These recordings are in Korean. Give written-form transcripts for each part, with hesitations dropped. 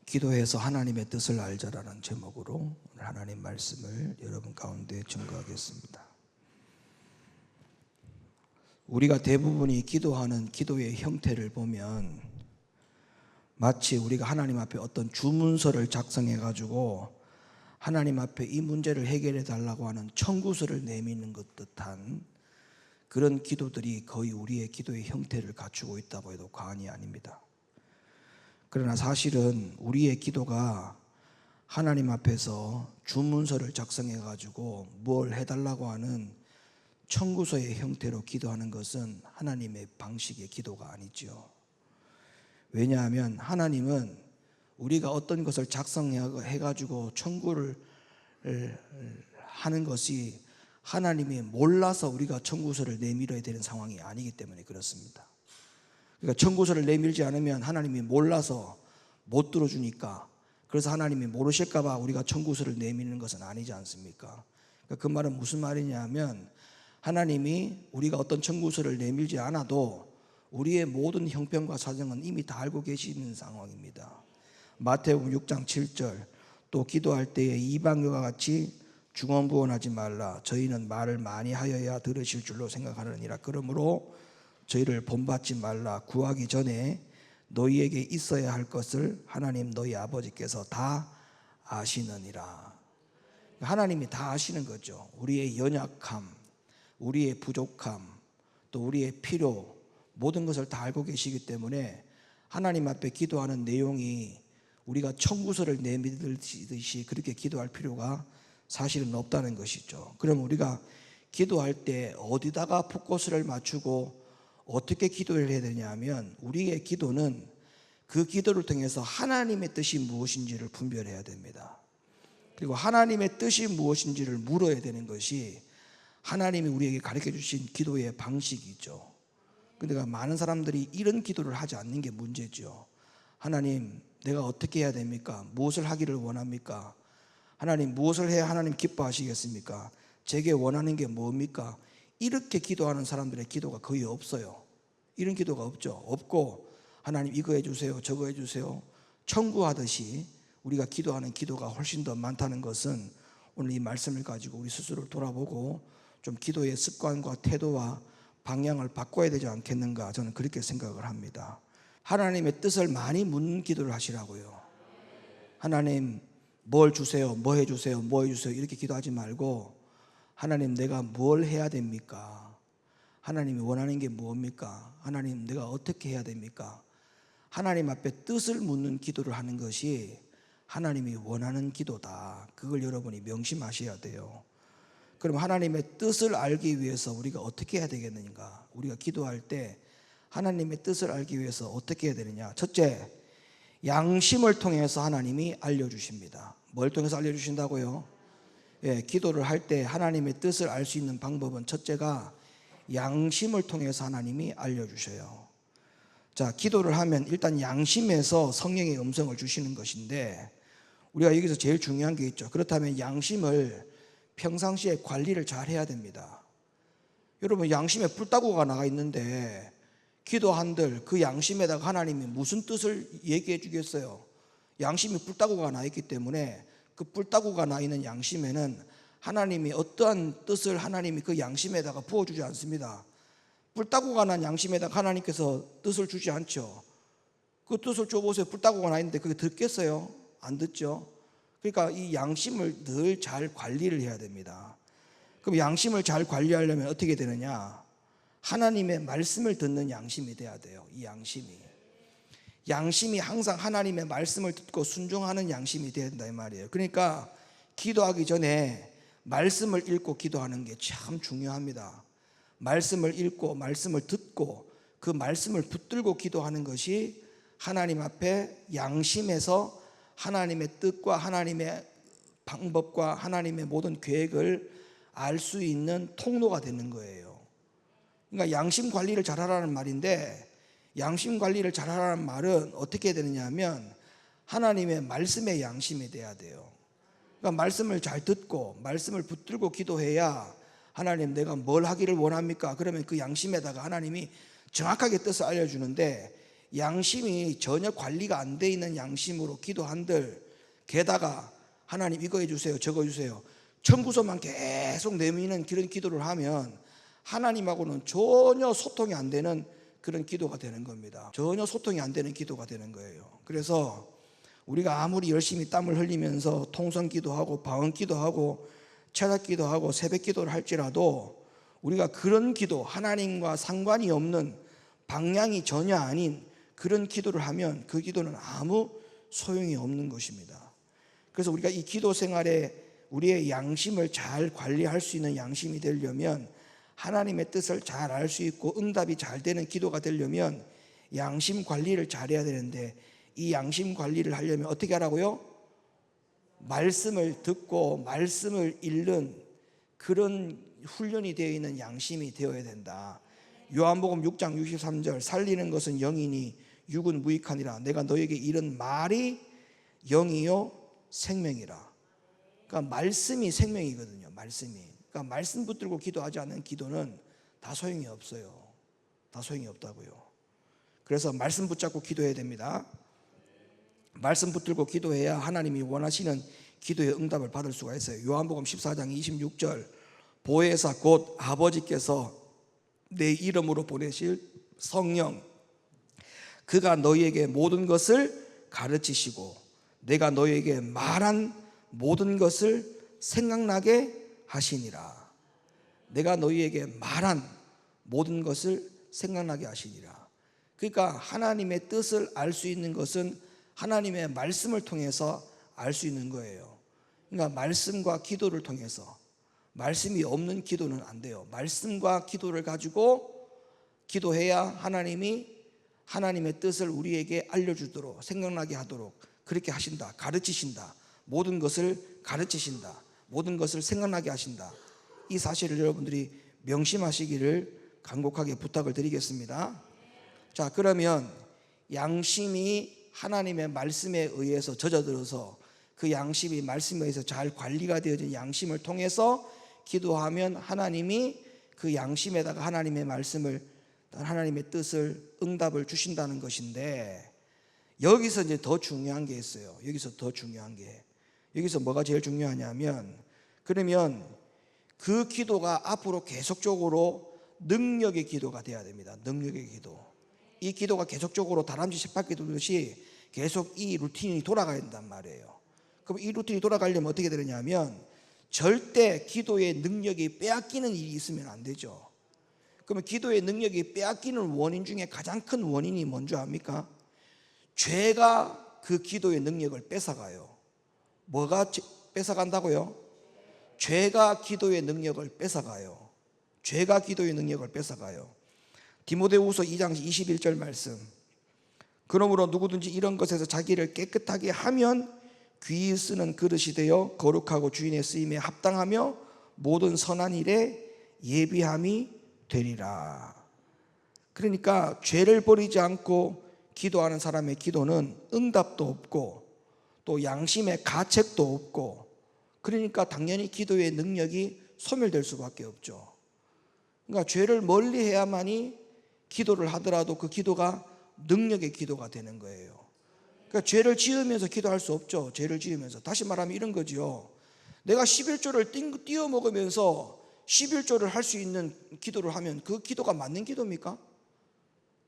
기도해서 하나님의 뜻을 알자라는 제목으로 오늘 하나님 말씀을 여러분 가운데 증거하겠습니다. 우리가 대부분이 기도하는 기도의 형태를 보면 마치 우리가 하나님 앞에 어떤 주문서를 작성해 가지고 하나님 앞에 이 문제를 해결해 달라고 하는 청구서를 내미는 것 듯한 그런 기도들이 거의 우리의 기도의 형태를 갖추고 있다고 해도 과언이 아닙니다. 그러나 사실은 우리의 기도가 하나님 앞에서 주문서를 작성해 가지고 뭘 해달라고 하는 청구서의 형태로 기도하는 것은 하나님의 방식의 기도가 아니죠. 왜냐하면 하나님은 우리가 어떤 것을 작성해 가지고 청구를 하는 것이 하나님이 몰라서 우리가 청구서를 내밀어야 되는 상황이 아니기 때문에 그렇습니다. 그러니까 청구서를 내밀지 않으면 하나님이 몰라서 못 들어주니까, 그래서 하나님이 모르실까 봐 우리가 청구서를 내미는 것은 아니지 않습니까? 그러니까 그 말은 무슨 말이냐면 하나님이 우리가 어떤 청구서를 내밀지 않아도 우리의 모든 형편과 사정은 이미 다 알고 계시는 상황입니다. 마태복음 6장 7절 또 기도할 때에 이방인과 같이 중언부언하지 말라. 저희는 말을 많이 하여야 들으실 줄로 생각하느니라. 그러므로 저희를 본받지 말라. 구하기 전에 너희에게 있어야 할 것을 하나님 너희 아버지께서 다 아시느니라. 하나님이 다 아시는 거죠. 우리의 연약함, 우리의 부족함, 또 우리의 필요, 모든 것을 다 알고 계시기 때문에 하나님 앞에 기도하는 내용이 우리가 청구서를 내밀듯이 그렇게 기도할 필요가 사실은 없다는 것이죠. 그럼 우리가 기도할 때 어디다가 포커스를 맞추고 어떻게 기도를 해야 되냐면 우리의 기도는 그 기도를 통해서 하나님의 뜻이 무엇인지를 분별해야 됩니다. 그리고 하나님의 뜻이 무엇인지를 물어야 되는 것이 하나님이 우리에게 가르쳐 주신 기도의 방식이죠. 그러니까 많은 사람들이 이런 기도를 하지 않는 게 문제죠. 하나님, 내가 어떻게 해야 됩니까? 무엇을 하기를 원합니까? 하나님, 무엇을 해야 하나님 기뻐하시겠습니까? 제게 원하는 게 뭡니까? 이렇게 기도하는 사람들의 기도가 거의 없어요. 이런 기도가 없죠. 없고 하나님 이거 해주세요, 저거 해주세요 청구하듯이 우리가 기도하는 기도가 훨씬 더 많다는 것은 오늘 이 말씀을 가지고 우리 스스로를 돌아보고 좀 기도의 습관과 태도와 방향을 바꿔야 되지 않겠는가, 저는 그렇게 생각을 합니다. 하나님의 뜻을 많이 묻는 기도를 하시라고요. 하나님 뭘 주세요, 뭐 해주세요, 뭐 해주세요 이렇게 기도하지 말고 하나님 내가 뭘 해야 됩니까? 하나님이 원하는 게 뭡니까? 하나님 내가 어떻게 해야 됩니까? 하나님 앞에 뜻을 묻는 기도를 하는 것이 하나님이 원하는 기도다. 그걸 여러분이 명심하셔야 돼요. 그럼 하나님의 뜻을 알기 위해서 우리가 어떻게 해야 되겠는가? 우리가 기도할 때 하나님의 뜻을 알기 위해서 어떻게 해야 되느냐? 첫째, 양심을 통해서 하나님이 알려주십니다. 뭘 통해서 알려주신다고요? 기도를 할 때 하나님의 뜻을 알 수 있는 방법은 첫째가 양심을 통해서 하나님이 알려주셔요. 자, 기도를 하면 일단 양심에서 성령의 음성을 주시는 것인데 우리가 여기서 제일 중요한 게 있죠. 그렇다면 양심을 평상시에 관리를 잘 해야 됩니다. 여러분, 양심에 뿔따구가 나가 있는데 기도한들 그 양심에다가 하나님이 무슨 뜻을 얘기해 주겠어요? 양심이 뿔따구가 나 있기 때문에 그 뿔따구가 나 있는 양심에는 하나님이 어떠한 뜻을 하나님이 그 양심에다가 부어주지 않습니다. 뿔따구가 난 양심에다가 하나님께서 뜻을 주지 않죠. 그 뜻을 줘보세요. 뿔따구가 나 있는데 그게 듣겠어요? 안 듣죠. 그러니까 이 양심을 늘 잘 관리를 해야 됩니다. 그럼 양심을 잘 관리하려면 어떻게 되느냐? 하나님의 말씀을 듣는 양심이 돼야 돼요. 이 양심이 항상 하나님의 말씀을 듣고 순종하는 양심이 돼야 된다 이 말이에요. 그러니까 기도하기 전에 말씀을 읽고 기도하는 게 참 중요합니다. 말씀을 읽고 말씀을 듣고 그 말씀을 붙들고 기도하는 것이 하나님 앞에 양심에서 하나님의 뜻과 하나님의 방법과 하나님의 모든 계획을 알 수 있는 통로가 되는 거예요. 그러니까 양심 관리를 잘하라는 말인데, 양심 관리를 잘하라는 말은 어떻게 되느냐 하면 하나님의 말씀의 양심이 돼야 돼요. 그러니까 말씀을 잘 듣고 말씀을 붙들고 기도해야 하나님 내가 뭘 하기를 원합니까? 그러면 그 양심에다가 하나님이 정확하게 뜻을 알려주는데 양심이 전혀 관리가 안 돼 있는 양심으로 기도한들, 게다가 하나님 이거 해주세요 저거 해주세요 청구서만 계속 내미는 그런 기도를 하면 하나님하고는 전혀 소통이 안 되는 그런 기도가 되는 겁니다. 전혀 소통이 안 되는 기도가 되는 거예요. 그래서 우리가 아무리 열심히 땀을 흘리면서 통성 기도하고 방언 기도하고 철학 기도하고 새벽 기도를 할지라도 우리가 그런 기도, 하나님과 상관이 없는 방향이 전혀 아닌 그런 기도를 하면 그 기도는 아무 소용이 없는 것입니다. 그래서 우리가 이 기도 생활에 우리의 양심을 잘 관리할 수 있는 양심이 되려면, 하나님의 뜻을 잘 알 수 있고 응답이 잘 되는 기도가 되려면 양심 관리를 잘해야 되는데, 이 양심 관리를 하려면 어떻게 하라고요? 말씀을 듣고 말씀을 읽는 그런 훈련이 되어 있는 양심이 되어야 된다. 요한복음 6장 63절 살리는 것은 영이니 육은 무익하니라. 내가 너에게 이른 말이 영이요 생명이라. 그러니까 말씀이 생명이거든요. 말씀이. 그러니까 말씀 붙들고 기도하지 않는 기도는 다 소용이 없어요. 다 소용이 없다고요. 그래서 말씀 붙잡고 기도해야 됩니다. 말씀 붙들고 기도해야 하나님이 원하시는 기도의 응답을 받을 수가 있어요. 요한복음 14장 26절 보혜사 곧 아버지께서 내 이름으로 보내실 성령, 그가 너희에게 모든 것을 가르치시고 내가 너희에게 말한 모든 것을 생각나게 하시니라. 내가 너희에게 말한 모든 것을 생각나게 하시니라. 그러니까 하나님의 뜻을 알 수 있는 것은 하나님의 말씀을 통해서 알 수 있는 거예요. 그러니까 말씀과 기도를 통해서. 말씀이 없는 기도는 안 돼요. 말씀과 기도를 가지고 기도해야 하나님이 하나님의 뜻을 우리에게 알려주도록, 생각나게 하도록 그렇게 하신다. 가르치신다. 모든 것을 가르치신다. 모든 것을 생각나게 하신다. 이 사실을 여러분들이 명심하시기를 간곡하게 부탁을 드리겠습니다. 자, 그러면 양심이 하나님의 말씀에 의해서 젖어들어서 그 양심이 말씀에 의해서 잘 관리가 되어진 양심을 통해서 기도하면 하나님이 그 양심에다가 하나님의 말씀을, 하나님의 뜻을, 응답을 주신다는 것인데, 여기서 이제 더 중요한 게 있어요. 여기서 더 중요한 게, 여기서 뭐가 제일 중요하냐면, 그러면 그 기도가 앞으로 계속적으로 능력의 기도가 돼야 됩니다. 능력의 기도. 이 기도가 계속적으로 다람쥐 쳇바퀴 돌듯이 계속 이 루틴이 돌아가야 된단 말이에요. 그럼 이 루틴이 돌아가려면 어떻게 되느냐면, 절대 기도의 능력이 빼앗기는 일이 있으면 안 되죠. 그러면 기도의 능력이 빼앗기는 원인 중에 가장 큰 원인이 뭔지 압니까? 죄가 그 기도의 능력을 뺏어가요. 뭐가 뺏어간다고요? 죄가 기도의 능력을 뺏어가요. 죄가 기도의 능력을 뺏어가요. 디모데후서 2장 21절 말씀, 그러므로 누구든지 이런 것에서 자기를 깨끗하게 하면 귀히 쓰는 그릇이 되어 거룩하고 주인의 쓰임에 합당하며 모든 선한 일에 예비함이 되리라. 그러니까 죄를 버리지 않고 기도하는 사람의 기도는 응답도 없고 또 양심의 가책도 없고, 그러니까 당연히 기도의 능력이 소멸될 수밖에 없죠. 그러니까 죄를 멀리 해야만이 기도를 하더라도 그 기도가 능력의 기도가 되는 거예요. 그러니까 죄를 지으면서 기도할 수 없죠. 죄를 지으면서. 다시 말하면 이런 거죠. 내가 11조를 띄워 먹으면서 11조를 할 수 있는 기도를 하면 그 기도가 맞는 기도입니까?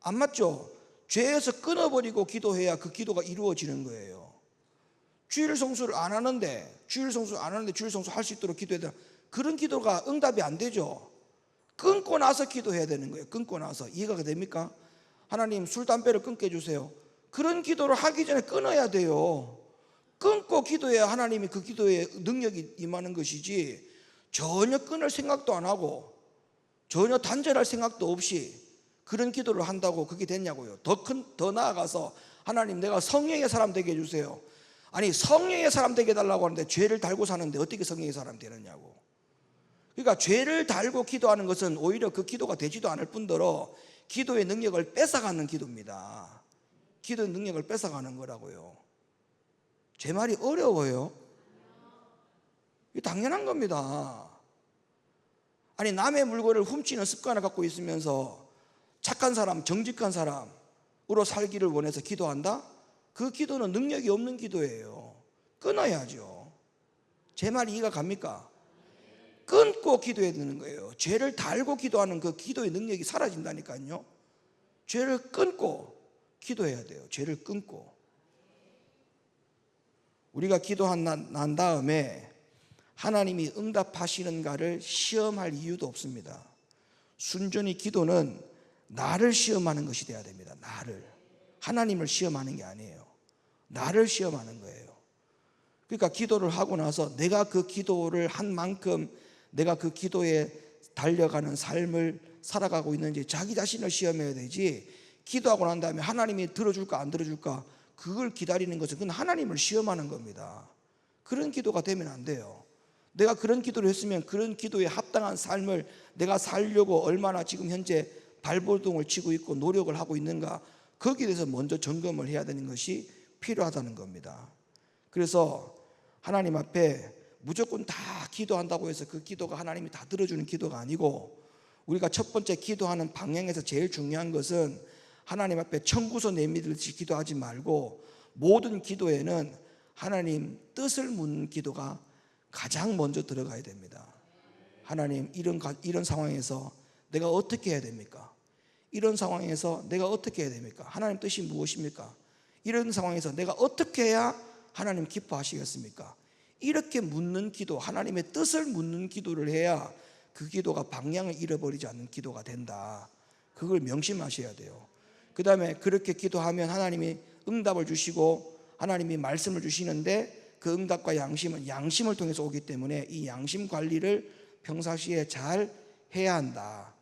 안 맞죠. 죄에서 끊어버리고 기도해야 그 기도가 이루어지는 거예요. 주일 성수를 안 하는데 주일 성수 할 수 있도록 기도해야 되나? 그런 기도가 응답이 안 되죠. 끊고 나서 기도해야 되는 거예요. 끊고 나서. 이해가 됩니까? 하나님 술 담배를 끊게 해주세요. 그런 기도를 하기 전에 끊어야 돼요. 끊고 기도해야 하나님이 그 기도에 능력이 임하는 것이지, 전혀 끊을 생각도 안 하고 전혀 단절할 생각도 없이 그런 기도를 한다고 그게 됐냐고요. 더 나아가서 하나님 내가 성령의 사람 되게 해주세요. 아니 성령의 사람 되게 해달라고 하는데 죄를 달고 사는데 어떻게 성령의 사람 되느냐고. 그러니까 죄를 달고 기도하는 것은 오히려 그 기도가 되지도 않을 뿐더러 기도의 능력을 뺏어가는 기도입니다. 기도의 능력을 뺏어가는 거라고요. 제 말이 어려워요? 이게 당연한 겁니다. 아니 남의 물건을 훔치는 습관을 갖고 있으면서 착한 사람, 정직한 사람, 살기를 원해서 기도한다? 그 기도는 능력이 없는 기도예요. 끊어야죠. 제 말 이해가 갑니까? 끊고 기도해야 되는 거예요. 죄를 달고 기도하는 그 기도의 능력이 사라진다니까요. 죄를 끊고 기도해야 돼요. 죄를 끊고. 우리가 기도한 난 다음에 하나님이 응답하시는가를 시험할 이유도 없습니다. 순전히 기도는 나를 시험하는 것이 돼야 됩니다. 나를. 하나님을 시험하는 게 아니에요. 나를 시험하는 거예요. 그러니까 기도를 하고 나서 내가 그 기도를 한 만큼 내가 그 기도에 달려가는 삶을 살아가고 있는지 자기 자신을 시험해야 되지, 기도하고 난 다음에 하나님이 들어줄까 안 들어줄까 그걸 기다리는 것은 그건 하나님을 시험하는 겁니다. 그런 기도가 되면 안 돼요. 내가 그런 기도를 했으면 그런 기도에 합당한 삶을 내가 살려고 얼마나 지금 현재 발버둥을 치고 있고 노력을 하고 있는가, 거기에 대해서 먼저 점검을 해야 되는 것이 필요하다는 겁니다. 그래서 하나님 앞에 무조건 다 기도한다고 해서 그 기도가 하나님이 다 들어주는 기도가 아니고, 우리가 첫 번째 기도하는 방향에서 제일 중요한 것은 하나님 앞에 청구서 내밀듯이 기도하지 말고, 모든 기도에는 하나님 뜻을 묻는 기도가 가장 먼저 들어가야 됩니다. 하나님, 이런 상황에서 내가 어떻게 해야 됩니까? 이런 상황에서 내가 어떻게 해야 됩니까? 하나님 뜻이 무엇입니까? 이런 상황에서 내가 어떻게 해야 하나님 기뻐하시겠습니까? 이렇게 묻는 기도, 하나님의 뜻을 묻는 기도를 해야 그 기도가 방향을 잃어버리지 않는 기도가 된다. 그걸 명심하셔야 돼요. 그 다음에 그렇게 기도하면 하나님이 응답을 주시고 하나님이 말씀을 주시는데, 그 응답과 양심은 양심을 통해서 오기 때문에 이 양심 관리를 평상시에 잘 해야 한다.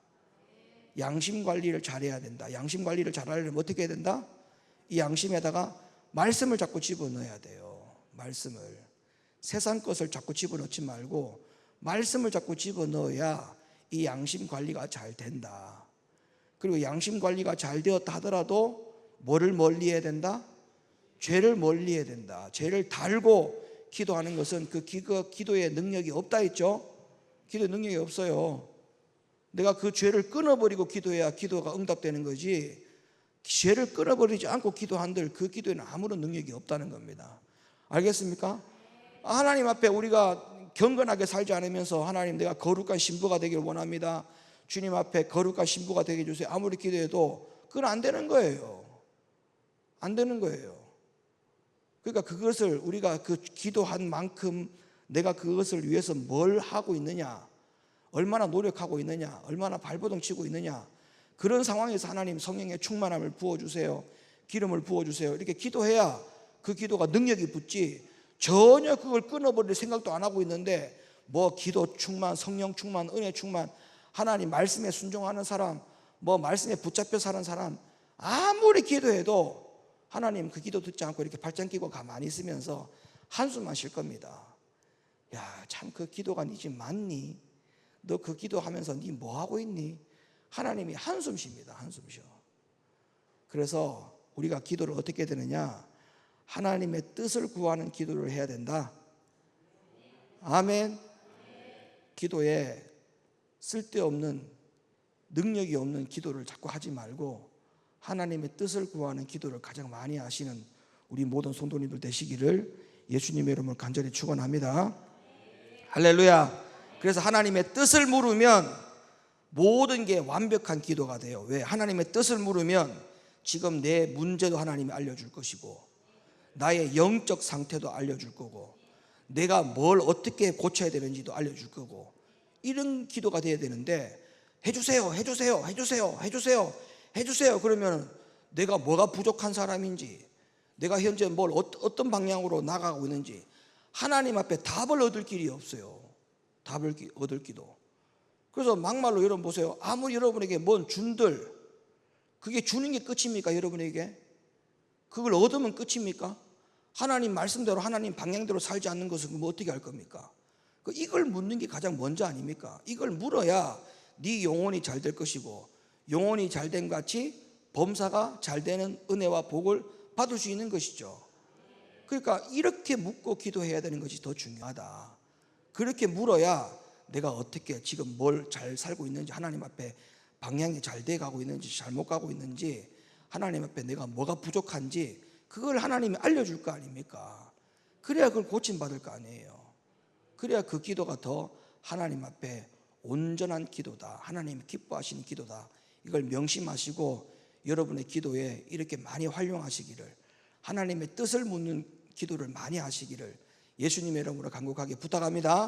양심 관리를 잘 해야 된다. 양심 관리를 잘 하려면 어떻게 해야 된다? 이 양심에다가 말씀을 자꾸 집어넣어야 돼요. 말씀을. 세상 것을 자꾸 집어넣지 말고 말씀을 자꾸 집어넣어야 이 양심 관리가 잘 된다. 그리고 양심 관리가 잘 되었다 하더라도 뭐를 멀리해야 된다? 죄를 멀리해야 된다. 죄를 달고 기도하는 것은 그 기도의 능력이 없다 했죠? 기도의 능력이 없어요. 내가 그 죄를 끊어버리고 기도해야 기도가 응답되는 거지, 죄를 끊어버리지 않고 기도한들 그 기도에는 아무런 능력이 없다는 겁니다. 알겠습니까? 하나님 앞에 우리가 경건하게 살지 않으면서 하나님, 내가 거룩한 신부가 되기를 원합니다, 주님 앞에 거룩한 신부가 되게 해주세요, 아무리 기도해도 그건 안 되는 거예요. 안 되는 거예요. 그러니까 그것을 우리가 그 기도한 만큼 내가 그것을 위해서 뭘 하고 있느냐, 얼마나 노력하고 있느냐, 얼마나 발버둥 치고 있느냐, 그런 상황에서 하나님 성령의 충만함을 부어주세요, 기름을 부어주세요, 이렇게 기도해야 그 기도가 능력이 붙지, 전혀 그걸 끊어버릴 생각도 안 하고 있는데 뭐 기도 충만, 성령 충만, 은혜 충만, 하나님 말씀에 순종하는 사람, 뭐 말씀에 붙잡혀 사는 사람, 아무리 기도해도 하나님 그 기도 듣지 않고 이렇게 발짱 끼고 가만히 있으면서 한숨만 쉴 겁니다. 야, 참 그 기도가 네 집 맞니? 너 그 기도하면서 네 뭐 하고 있니? 하나님이 한숨 쉽니다. 한숨 쉬어. 그래서 우리가 기도를 어떻게 해야 되느냐? 하나님의 뜻을 구하는 기도를 해야 된다. 아멘. 기도에 쓸데없는, 능력이 없는 기도를 자꾸 하지 말고 하나님의 뜻을 구하는 기도를 가장 많이 하시는 우리 모든 성도님들 되시기를 예수님의 이름으로 간절히 축원합니다. 할렐루야. 그래서 하나님의 뜻을 물으면 모든 게 완벽한 기도가 돼요. 왜? 하나님의 뜻을 물으면 지금 내 문제도 하나님이 알려줄 것이고, 나의 영적 상태도 알려줄 거고, 내가 뭘 어떻게 고쳐야 되는지도 알려줄 거고, 이런 기도가 돼야 되는데, 해주세요, 해주세요, 해주세요, 해주세요, 해주세요. 그러면 내가 뭐가 부족한 사람인지, 내가 현재 뭘 어떤 방향으로 나가고 있는지 하나님 앞에 답을 얻을 길이 없어요. 답을 얻을 기도. 그래서 막말로 여러분 보세요. 아무리 여러분에게 뭔 준들, 그게 주는 게 끝입니까? 여러분에게 그걸 얻으면 끝입니까? 하나님 말씀대로 하나님 방향대로 살지 않는 것은 뭐 어떻게 할 겁니까? 이걸 묻는 게 가장 먼저 아닙니까? 이걸 물어야 네 영혼이 잘 될 것이고, 영혼이 잘 된 같이 범사가 잘 되는 은혜와 복을 받을 수 있는 것이죠. 그러니까 이렇게 묻고 기도해야 되는 것이 더 중요하다. 그렇게 물어야 내가 어떻게 지금 뭘 잘 살고 있는지, 하나님 앞에 방향이 잘 돼 가고 있는지 잘못 가고 있는지 하나님 앞에 내가 뭐가 부족한지 그걸 하나님이 알려줄 거 아닙니까? 그래야 그걸 고침받을 거 아니에요. 그래야 그 기도가 더 하나님 앞에 온전한 기도다, 하나님이 기뻐하시는 기도다, 이걸 명심하시고 여러분의 기도에 이렇게 많이 활용하시기를, 하나님의 뜻을 묻는 기도를 많이 하시기를 예수님의 이름으로 간곡하게 부탁합니다.